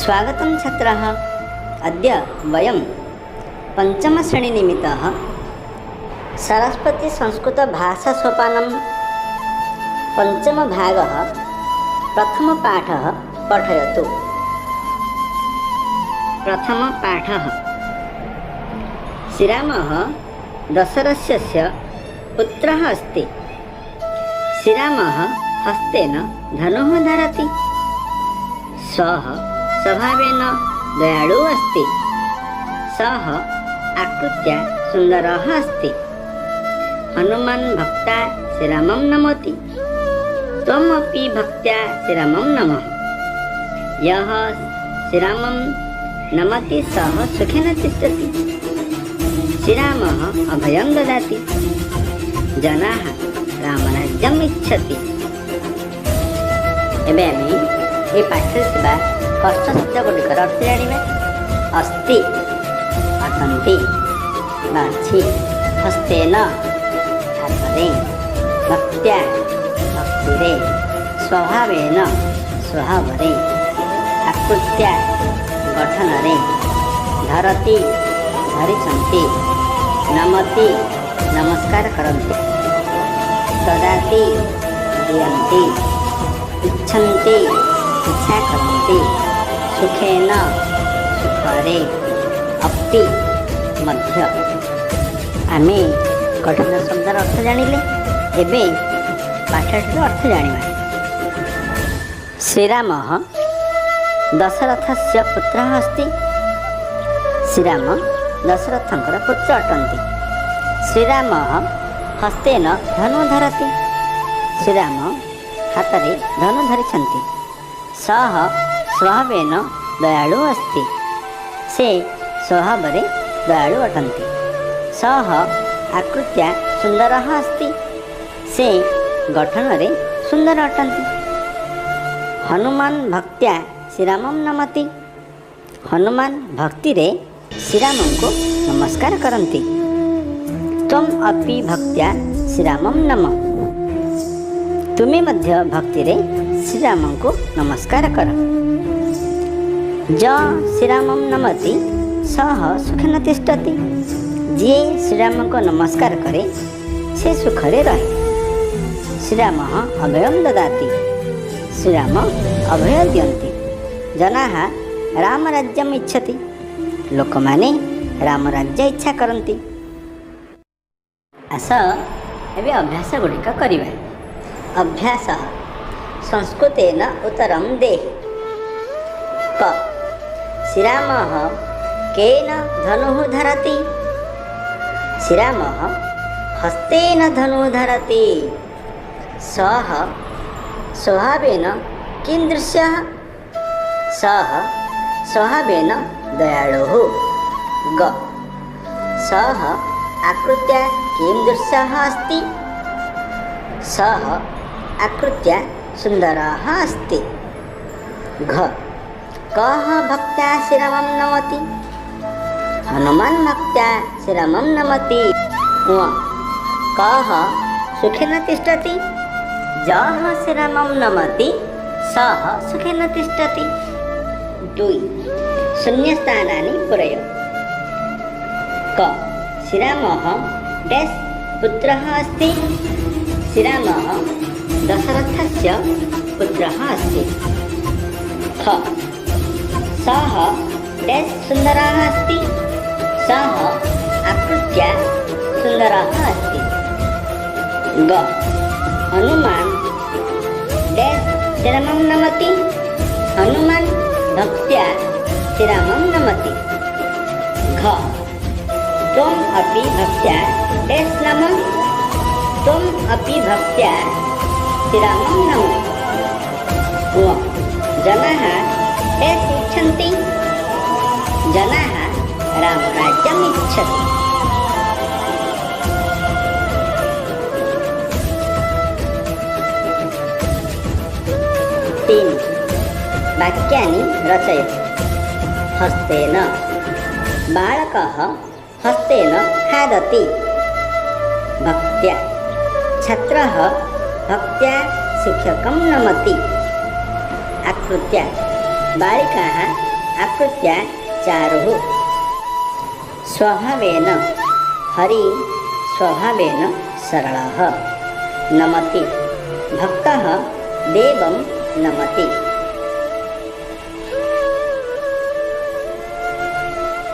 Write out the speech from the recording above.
स्वागतं छात्राः। अद्य वयं पञ्चमश्रेणीनिमित्तः सरस्वतीसंस्कृतभाषासोपानं पञ्चमभागः प्रथमपाठः पठयतु। प्रथमपाठः। श्रीरामः दशरथस्य पुत्रः अस्ति। श्रीरामः हस्तेन धनुः धरति। सः स्वभावेन दयालु अस्ति। सः आकृत्या सुन्दरः अस्ति। हनुमान् भक्त्या श्रीरामं नमति। त्वमपि भक्त्या श्रीरामं नमः। यः श्रीरामं नमति सः सुखेन तिष्ठति। श्रीरामः अभयं ददाति। जनाः रामराज्यम् इच्छति। एबे आमे ए पाठरे थिबा कष्ट शब्द गुड़िकर अर्थ जानिबा। अस्ति अटन्ति अछि। हस्तेन हाथरे। भक्त्या भक्तिरे। स्वभावेन स्वभावरे। आकृत्या गठनरे। धरति धरिଛନ୍ତି। नमति नमस्कार करन्ति। ददाति दियन्ति। इच्छन्ति इच्छा करन्ति। सुखेन सुखरे। अपि मध्य। आमे कठिन शब्दर अर्थ जानिले। एबे पाठर अर्थ जानिबा। श्रीरामः दशरथस्य पुत्रः अस्ति। श्रीराम दशरथंकर पुत्र अटन्ति। श्रीरामः हस्तेन धनु धरति। श्रीराम हातरे धनु धरिଛନ୍ତି। सः स्वभावेन दयालु अस्ति। से स्वभावरे दयालु अटन्ति। सः आकृत्या सुन्दरः अस्ति। से गठनरे सुन्दर अटन्ति। हनुमान् भक्त्या श्रीरामं नमति। हनुमान् भक्तिरे श्रीरामंको नमस्कार करन्ति। त्वम् अपि भक्त्या श्रीरामं नम। तुमे मध्य भक्तिरे श्रीरामंको नमस्कार कर। ज श्रीरामं नमति सः सुखेन तिष्ठति। जे श्रीरामंको नमस्कार करे से सुखरे रहे। श्रीरामः अभयं ददाति। श्रीराम अभय दियन्ति। जनाः रामराज्यम् इच्छति। लोकमाने रामराज्य इच्छा करन्ति। आस एबे अभ्यास गुड़िक करिबा। अभ्यास। संस्कृतेन उत्तरं देहि। क श्रीरामः केन धनुः धरति। श्रीरामः हस्तेन धनुः धरति। सः स्वभावेन कीदृशः। सः स्वभावेन दयालुः। ग सः आकृत्या कीदृशः अस्ति। सः आकृत्या सुन्दरः अस्ति। घ कः भक्त्या श्रीरामं नमति। हनुमान् भक्त्या श्रीरामं नमति। व कः सुखेन तिष्ठति। यः श्रीरामं नमति सः सुखेन तिष्ठति। 2 शून्यस्थानानि पूरय। क श्रीरामः डैश् पुत्रः अस्ति। श्रीरामः दशरथस्य पुत्रः अस्ति। ख सः डैश् सुन्दरः अस्ति। सः आकृत्या सुन्दरः अस्ति। ग हनुमान् डैश् श्रीरामं नमति। हनुमान् भक्त्या श्रीरामं नमति। घ त्वम् अपि भक्त्या डैश् नमः। त्वम् अपि भक्त्या श्रीरामं नमः। व जनाः डैश् इच्छन्ति। जनाः रामराज्यम् इच्छति। 3 वाक्यानि रचय। हस्तेन बालकः हस्तेन खादति। भक्त्या छात्रः भक्त्या शिक्षकं नमति। आकृत्या बालिकाः आकृत्या चारुः स्वभावेन हरि स्वभावेन सरलः नमति भक्तः देवं नमति।